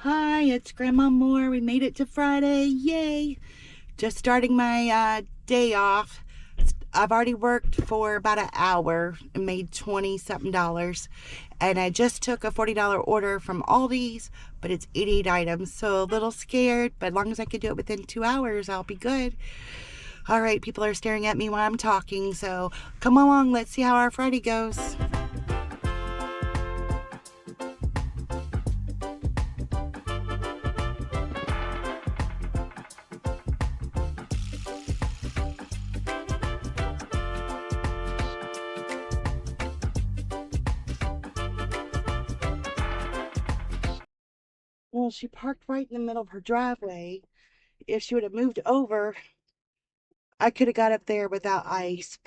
Hi, it's Grandma Moore. We made it to Friday. Yay! Just starting my day off. I've already worked for about an hour and made 20 something dollars. And I just took a $40 order from Aldi's, but it's 88 items. So a little scared, but as long as I could do it within 2 hours, I'll be good. All right, people are staring at me while I'm talking. So come along, let's see how our Friday goes. Well, she parked right in the middle of her driveway. If she would have moved over, I could have got up there without ice,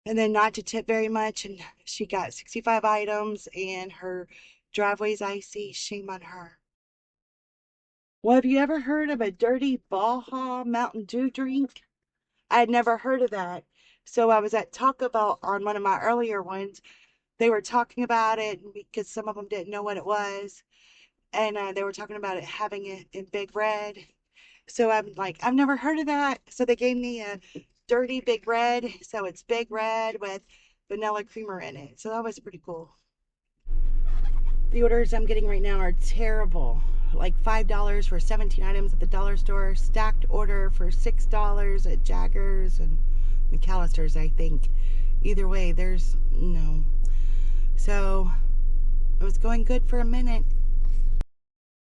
and then not to tip very much, and she got 65 items, and her driveway's icy. Shame on her. Well, have you ever heard of a dirty Baja Mountain Dew drink? I had never heard of that. So I was at Taco Bell on one of my earlier ones. They were talking about it because some of them didn't know what it was. And they were talking about it having it in Big Red. So I'm like, I've never heard of that. So they gave me a dirty Big Red. So it's Big Red with vanilla creamer in it. So that was pretty cool. The orders I'm getting right now are terrible. Like $5 for 17 items at the dollar store. Stacked order for $6 at Jaggers and McAllister's, I think. Either way, there's no. So it was going good for a minute.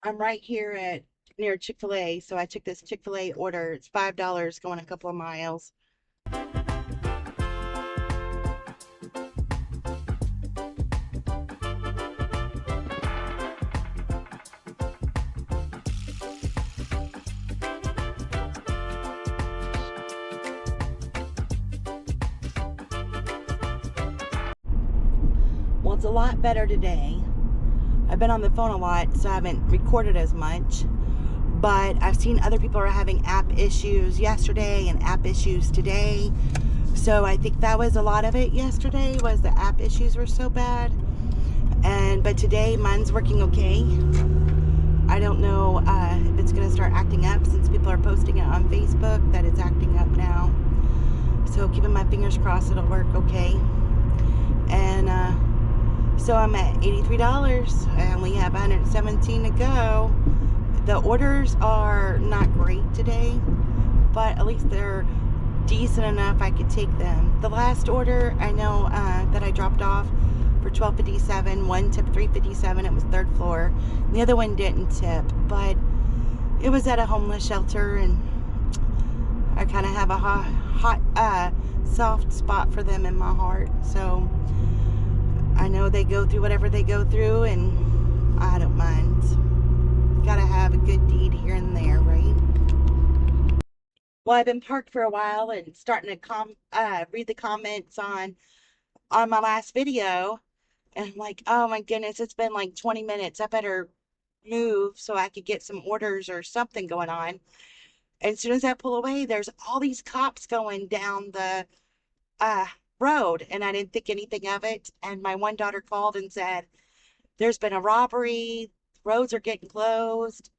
I'm right here at near Chick-fil-A, so I took this Chick-fil-A order. It's $5 going a couple of miles. Well, it's a lot better today. I've been on the phone a lot, so I haven't recorded as much. But I've seen other people are having app issues yesterday and app issues today. So I think that was a lot of it yesterday, was the app issues were so bad. But today mine's working okay. I don't know if it's going to start acting up since people are posting it on Facebook that it's acting up now. So keeping my fingers crossed it'll work okay. And so I'm at $83. I only have 117 to go. The orders are not great today, but at least they're decent enough I could take them. The last order I know that I dropped off for $12.57, one tip $3.57. It was third floor. The other one didn't tip, but it was at a homeless shelter, and I kind of have a hot, soft spot for them in my heart. So I know they go through whatever they go through, and I don't mind. Gotta have a good deed here and there, right? Well, I've been parked for a while and starting to read the comments on my last video, and I'm like, oh my goodness, it's been like 20 minutes. I better move so I could get some orders or something going on. And as soon as I pull away, there's all these cops going down the road, and I didn't think anything of it. And my one daughter called and said, there's been a robbery, roads are getting closed.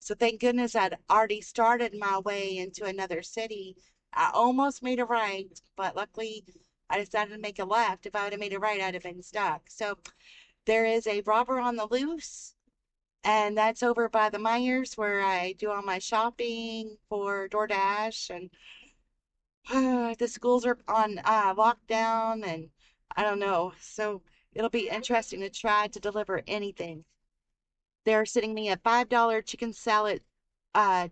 So thank goodness I'd already started my way into another city. I almost made a right, but luckily I decided to make a left. If I would have made a right, I'd have been stuck. So there is a robber on the loose, and that's over by the Myers where I do all my shopping for DoorDash. And the schools are on lockdown, and I don't know. So it'll be interesting to try to deliver anything. They're sending me a $5 chicken salad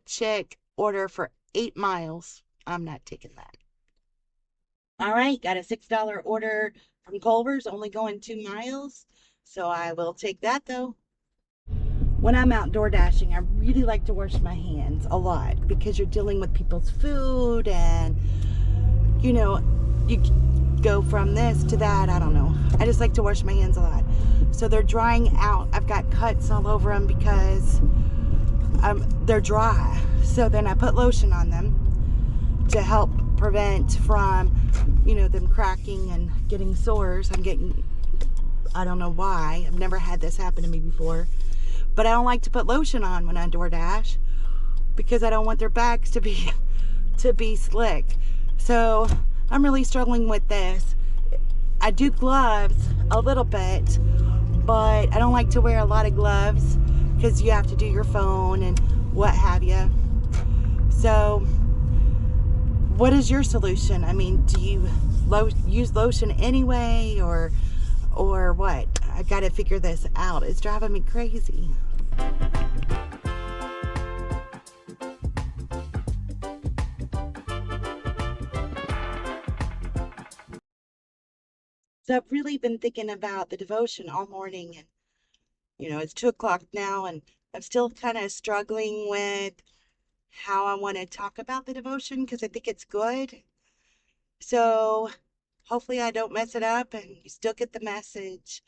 chick order for 8 miles. I'm not taking that. All right, got a $6 order from Culver's, only going 2 miles. So I will take that though. When I'm out door dashing, I really like to wash my hands a lot because you're dealing with people's food, and you know, you go from this to that. I don't know. I just like to wash my hands a lot. So they're drying out. I've got cuts all over them because they're dry. So then I put lotion on them to help prevent from, you know, them cracking and getting sores. I'm getting I don't know why. I've never had this happen to me before. But I don't like to put lotion on when I DoorDash because I don't want their bags to be slick. So I'm really struggling with this. I do gloves a little bit, but I don't like to wear a lot of gloves because you have to do your phone and what have you. So what is your solution? I mean, do you use lotion anyway, or what? I got to figure this out. It's driving me crazy. So I've really been thinking about the devotion all morning, and it's 2 o'clock now, and I'm still kind of struggling with how I want to talk about the devotion because I think it's good. So hopefully I don't mess it up and you still get the message.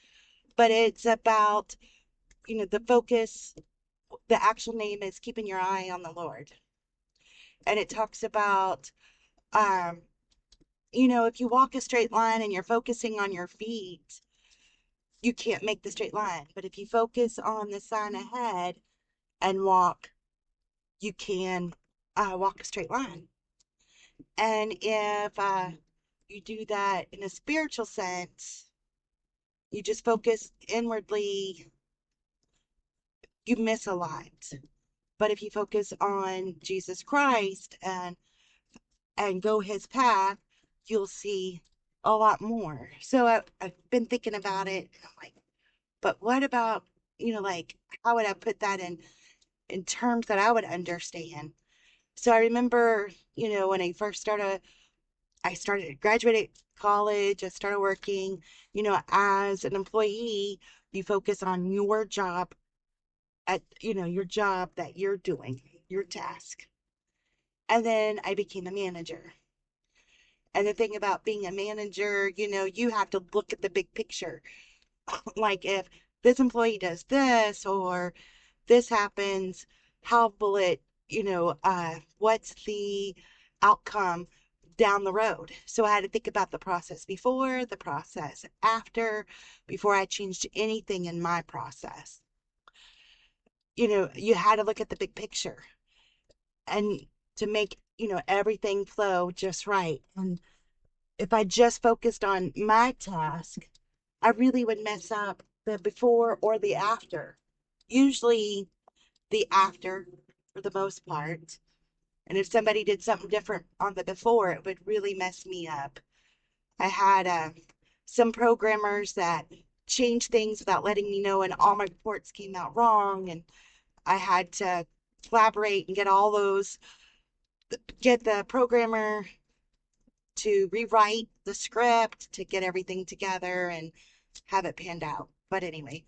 But it's about, the focus. The actual name is keeping your eye on the Lord. And it talks about, um, if you walk a straight line and you're focusing on your feet, you can't make the straight line. But if you focus on the sign ahead and walk, you can walk a straight line. And if you do that in a spiritual sense, you just focus inwardly, you miss a lot. But if you focus on Jesus Christ and go his path, you'll see a lot more. So I've been thinking about it. I'm like, but what about, like, how would I put that in terms that I would understand? So I remember, when I started graduated college, I started working, as an employee, you focus on your job your job that you're doing, your task. And then I became a manager. And the thing about being a manager, you have to look at the big picture. Like if this employee does this or this happens, how will it, what's the outcome down the road? So I had to think about the process before, the process after, before I changed anything in my process. You had to look at the big picture and to make, everything flow just right. And if I just focused on my task, I really would mess up the before or the after. Usually the after for the most part. And if somebody did something different on the before, it would really mess me up. I had some programmers that changed things without letting me know, and all my reports came out wrong. And I had to collaborate and get the programmer to rewrite the script to get everything together and have it panned out. But anyway,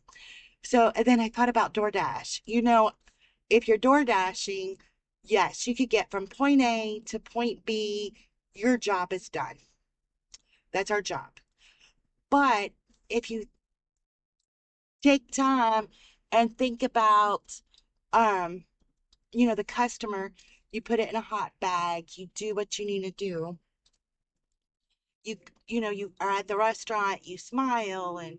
so and then I thought about DoorDash. If you're door dashing, yes, you could get from point A to point B. Your job is done. That's our job. But if you take time and think about, um, the customer, you put it in a hot bag, you do what you need to do. You, you are at the restaurant, you smile and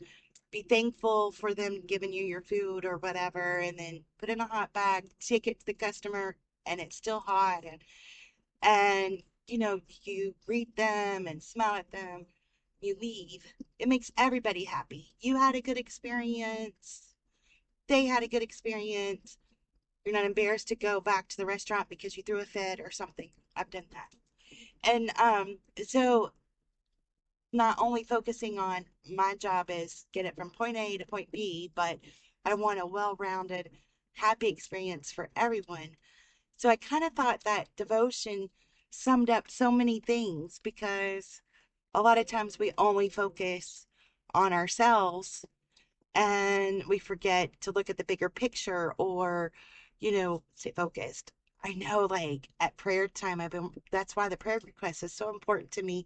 be thankful for them giving you your food or whatever, and then put it in a hot bag, take it to the customer, and it's still hot, and you greet them and smile at them, you leave. It makes everybody happy. You had a good experience, they had a good experience. You're not embarrassed to go back to the restaurant because you threw a fit or something. I've done that. And so not only focusing on my job is get it from point A to point B, but I want a well-rounded, happy experience for everyone. So I kind of thought that devotion summed up so many things because a lot of times we only focus on ourselves and we forget to look at the bigger picture or, stay focused. I know, like at prayer time, that's why the prayer request is so important to me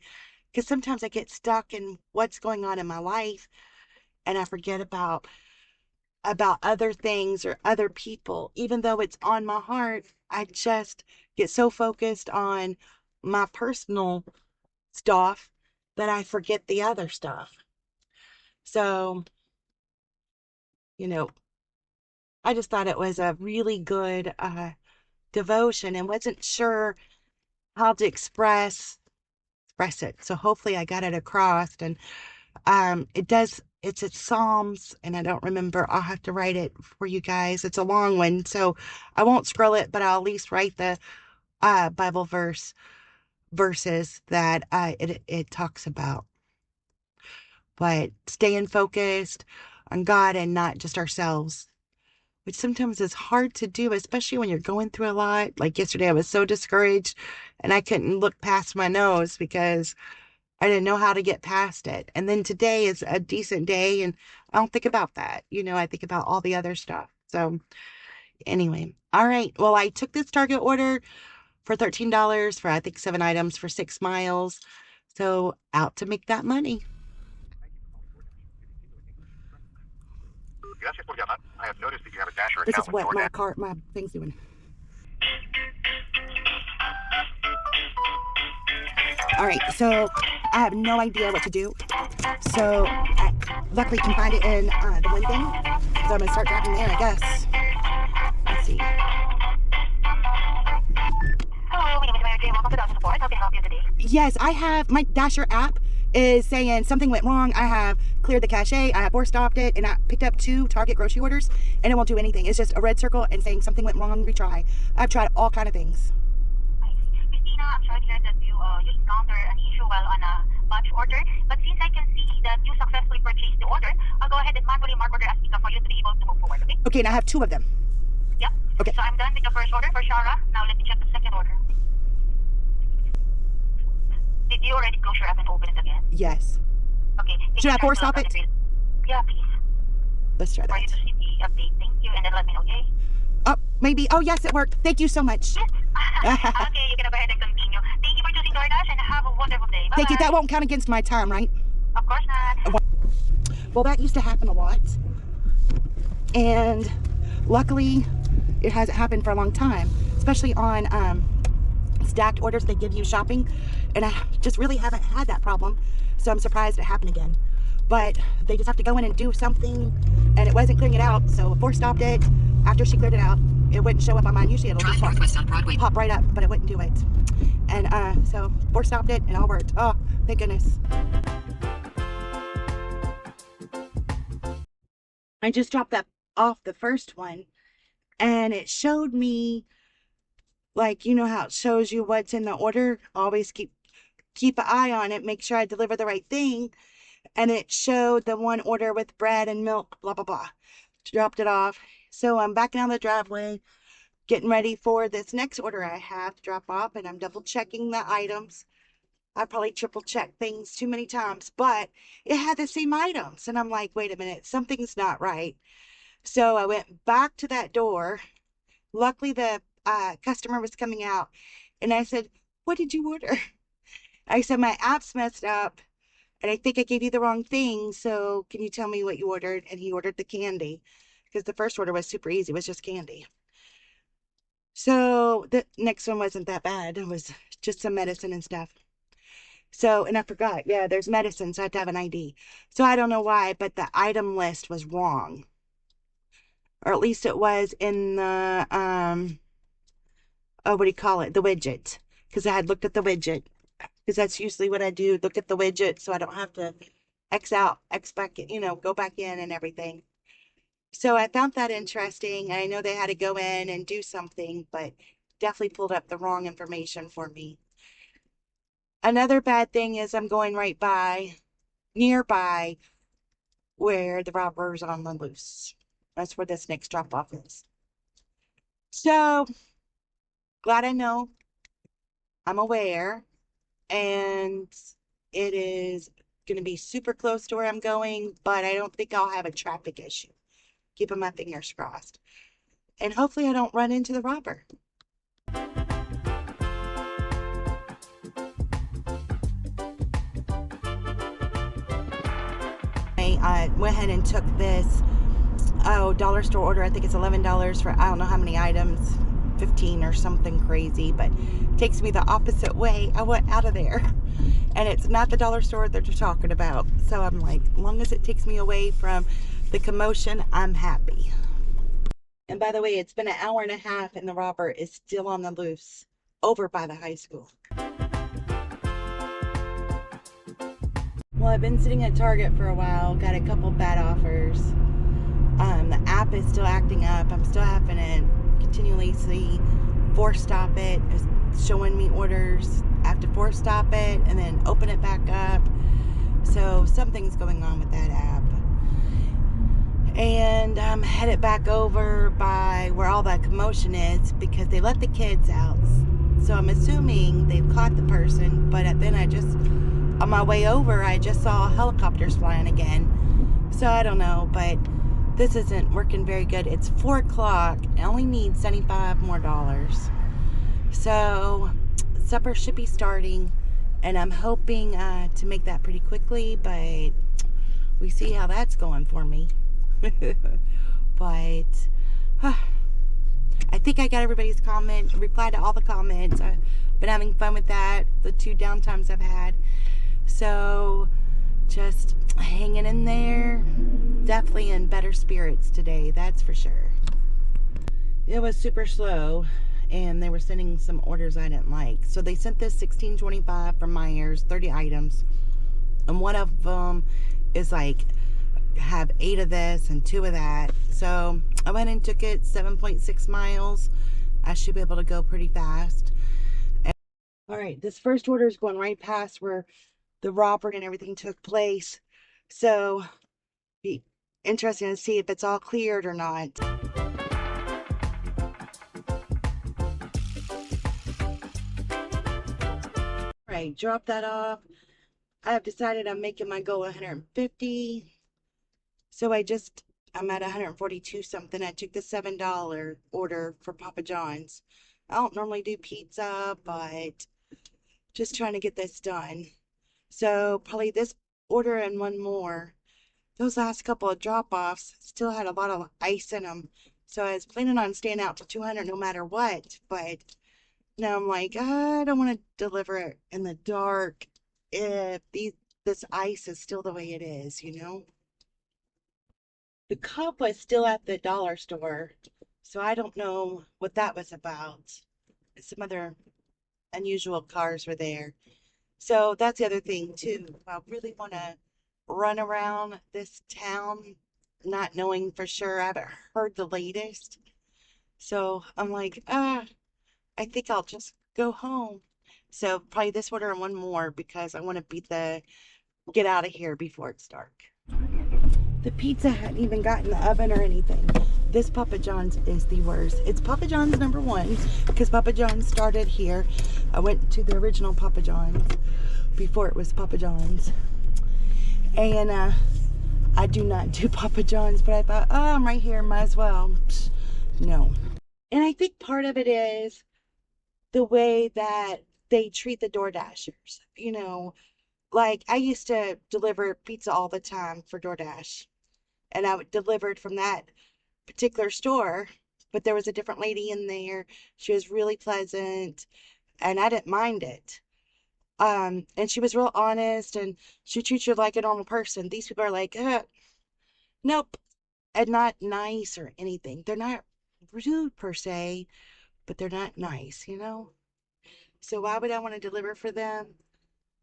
because sometimes I get stuck in what's going on in my life and I forget about other things or other people. Even though it's on my heart, I just get so focused on my personal stuff that I forget the other stuff. So you know, I just thought it was a really good devotion and wasn't sure how to express it. So hopefully I got it across. And it's Psalms, and I don't remember. I'll have to write it for you guys. It's a long one, so I won't scroll it, but I'll at least write the Bible verses that it talks about. But staying focused on God and not just ourselves, which sometimes is hard to do, especially when you're going through a lot. Like yesterday, I was so discouraged and I couldn't look past my nose because I didn't know how to get past it. And then today is a decent day and I don't think about that. I think about all the other stuff. So anyway, all right. Well, I took this Target order for $13 for, I think, 7 items for 6 miles. So out to make that money. I have noticed that you have a Dasher This account is with what DoorDash. my thing's doing. All right, so I have no idea what to do. So I luckily can find it in the one thing. So I'm gonna start driving there, I guess. Let's see. Hello, my name is Mary Jane. Welcome to Dasher Support. How can I help you today? Yes, I have my Dasher app is saying something went wrong. I have cleared the cache, I have force stopped it, and I picked up 2 Target grocery orders, and it won't do anything. It's just a red circle and saying something went wrong, retry. I've tried all kind of things. I see. Christina, I'm sorry to hear that you encountered an issue while on a batch order, but since I can see that you successfully purchased the order, I'll go ahead and manually mark order as pickup for you to be able to move forward, okay? Okay, and I have 2 of them. Yep. Okay. So I'm done with the first order for Shara. Now let me check the second order. Did you already close your app and open it again? Yes. Okay. Should I force stop it? Yeah, please. Let's try For you that. to see the update. Thank you, and then let me know, okay? Oh, maybe. Oh, yes, it worked. Thank you so much. Okay, you can go ahead and continue. Thank you for choosing DoorDash and have a wonderful day. Bye-bye. Thank you. That won't count against my time, right? Of course not. Well, that used to happen a lot. And luckily, it hasn't happened for a long time, especially on stacked orders they give you shopping. And I just really haven't had that problem. So I'm surprised it happened again. But they just have to go in and do something, and it wasn't clearing it out. So force stopped it. After she cleared it out, it wouldn't show up on mine. Usually it'll just pop right up, but it wouldn't do it. And so force stopped it and it all worked. Oh, thank goodness. I just dropped that off, the first one, and it showed me, like, you know how it shows you what's in the order? Always keep an eye on it, make sure I deliver the right thing. And it showed the one order with bread and milk, blah, blah, blah. Dropped it off. So I'm backing out of the driveway, getting ready for this next order I have to drop off, and I'm double checking the items. I probably triple checked things too many times, but it had the same items. And I'm like, wait a minute, something's not right. So I went back to that door. Luckily, the customer was coming out, and I said, what did you order? I said, my app's messed up, and I think I gave you the wrong thing, so can you tell me what you ordered? And he ordered the candy, because the first order was super easy. It was just candy. So the next one wasn't that bad. It was just some medicine and stuff. So, and I forgot, yeah, there's medicine, so I have to have an ID. So I don't know why, but the item list was wrong. Or at least it was in the, what do you call it? The widget. Because I had looked at the widget. Because that's usually what I do, look at the widget, so I don't have to X back, go back in and everything. So I found that interesting. I know they had to go in and do something, but definitely pulled up the wrong information for me. Another bad thing is I'm going nearby where the robber's on the loose. That's where this next drop off is. So glad I know. I'm aware. And it is going to be super close to where I'm going, but I don't think I'll have a traffic issue. Keeping my fingers crossed. And hopefully I don't run into the robber. I went ahead and took this dollar store order. I think it's $11 for I don't know how many items, 15 or something crazy, but it takes me the opposite way. I went out of there, and it's not the dollar store that you're talking about. So I'm like, as long as it takes me away from the commotion, I'm happy. And by the way, it's been an hour and a half and the robber is still on the loose over by the high school. Well, I've been sitting at Target for a while, got a couple bad offers. The app is still acting up. I'm still having to continually force stop it. It's showing me orders. I have to force stop it and then open it back up. So something's going on with that app. And I'm headed back over by where all that commotion is because they let the kids out. So I'm assuming they've caught the person, but then on my way over, I just saw helicopters flying again. So I don't know, but this isn't working very good. It's 4 o'clock. I only need $75 more. So supper should be starting, and I'm hoping to make that pretty quickly, but we see how that's going for me. But I think I got everybody's comment, replied to all the comments. I've been having fun with that, the 2 downtimes I've had. So just hanging in there. Definitely in better spirits today, that's for sure. It was super slow and they were sending some orders I didn't like. So they sent this $16.25 from Myers, 30 items. And one of them is like, have 8 of this and 2 of that. So I went and took it 7.6 miles. I should be able to go pretty fast. All right, this first order is going right past where the robbery and everything took place. So be interesting to see if it's all cleared or not. All right, drop that off. I have decided I'm making my goal 150. So I'm at 142 something. I took the $7 order for Papa John's. I don't normally do pizza, but just trying to get this done. So probably this order and one more. Those last couple of drop-offs still had a lot of ice in them. So I was planning on staying out to 200 no matter what. But now I'm like, I don't want to deliver it in the dark if this ice is still the way it is, you know? The cop was still at the dollar store, so I don't know what that was about. Some other unusual cars were there. So that's the other thing too. I really want to run around this town not knowing for sure. I haven't heard the latest. So I'm like, I think I'll just go home. So probably this order and one more because I want to get out of here before it's dark. The pizza hadn't even gotten in the oven or anything. This Papa John's is the worst. It's Papa John's #1 because Papa John's started here. I went to the original Papa John's before it was Papa John's. And I do not do Papa John's, but I thought, oh, I'm right here, might as well. Psst, no. And I think part of it is the way that they treat the DoorDashers. You know, like I used to deliver pizza all the time for DoorDash. And I delivered from that particular store, but there was a different lady in there. She was really pleasant and I didn't mind it. And she was real honest and she treats you like a normal person. These people are like, nope, and not nice or anything. They're not rude per se, but they're not nice, you know? So why would I want to deliver for them?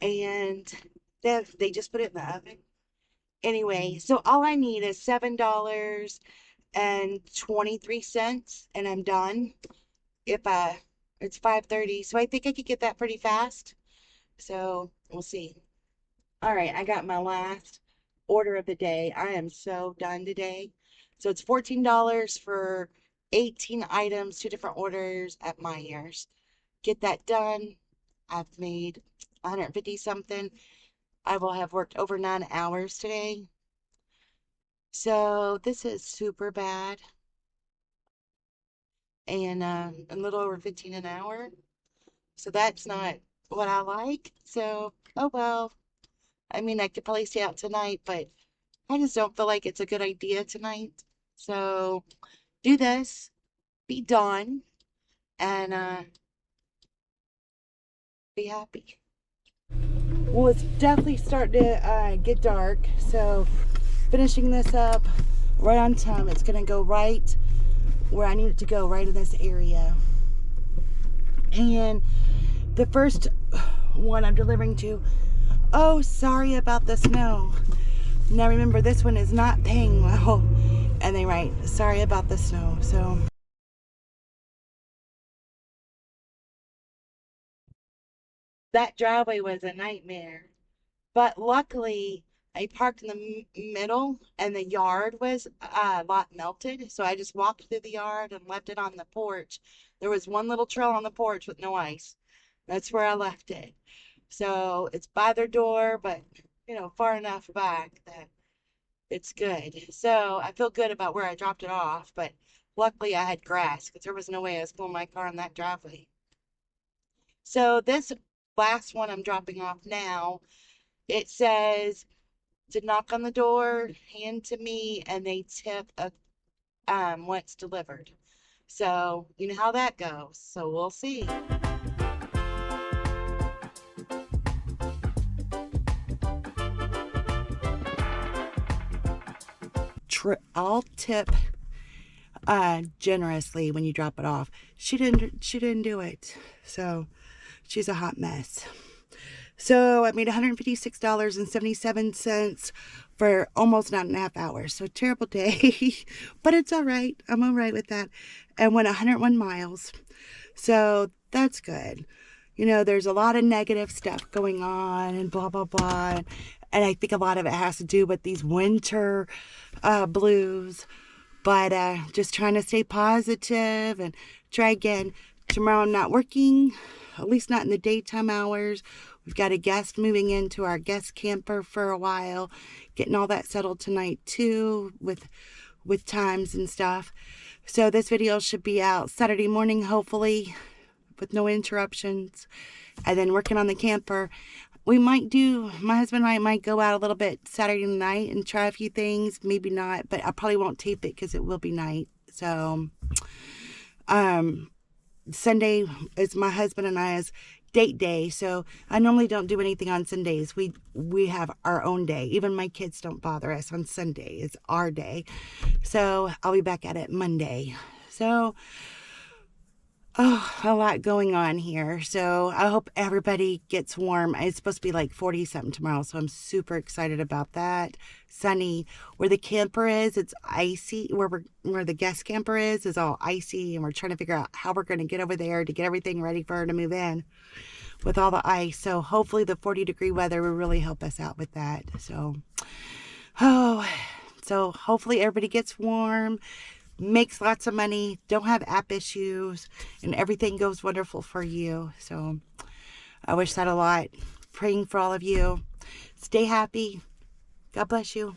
And they just put it in the oven. Anyway, so all I need is $7.23 and I'm done. It's 5:30, so I think I could get that pretty fast. So we'll see. All right, I got my last order of the day. I am so done today. So it's $14 for 18 items, 2 different orders at Myers. Get that done. I've made 150 something. I will have worked over 9 hours today. So this is super bad. And a little over 15 an hour. So that's not what I like. So, oh well. I mean, I could probably stay out tonight, but I just don't feel like it's a good idea tonight. So do this, be done, and be happy. Well, it's definitely starting to get dark, so finishing this up, right on time. It's gonna go right where I need it to go, right in this area. And the first one I'm delivering to, oh, sorry about the snow. Now remember, this one is not paying well. And they write, sorry about the snow. So that driveway was a nightmare. But luckily, I parked in the middle and the yard was a lot melted. So I just walked through the yard and left it on the porch. There was one little trail on the porch with no ice. That's where I left it. So it's by their door, but far enough back that it's good. So I feel good about where I dropped it off, but luckily I had grass because there was no way I was pulling my car in that driveway. So this last one I'm dropping off now, it says to knock on the door, hand to me, and they tip once delivered. So you know how that goes. So we'll see. I'll tip generously when you drop it off. She didn't do it. So she's a hot mess. So I made $156.77 for almost 9.5 hours. So terrible day, but it's all right. I'm all right with that. And went 101 miles. So that's good. There's a lot of negative stuff going on and blah, blah, blah. And I think a lot of it has to do with these winter blues. But just trying to stay positive and try again. Tomorrow I'm not working, at least not in the daytime hours. We've got a guest moving into our guest camper for a while. Getting all that settled tonight too with times and stuff. So this video should be out Saturday morning, hopefully, with no interruptions. And then working on the camper. My husband and I might go out a little bit Saturday night and try a few things. Maybe not, but I probably won't tape it because it will be night. So, Sunday is my husband and I's date day. So I normally don't do anything on Sundays. We have our own day. Even my kids don't bother us on Sunday. It's our day. So I'll be back at it Monday. So, a lot going on here. So I hope everybody gets warm. It's supposed to be like 40 something tomorrow. So I'm super excited about that. Sunny. Where the camper is, it's icy. Where the guest camper is all icy. And we're trying to figure out how we're going to get over there to get everything ready for her to move in with all the ice. So hopefully the 40-degree weather will really help us out with that. So hopefully everybody gets warm. Makes lots of money, don't have app issues, and everything goes wonderful for you. So I wish that a lot. Praying for all of you. Stay happy. God bless you.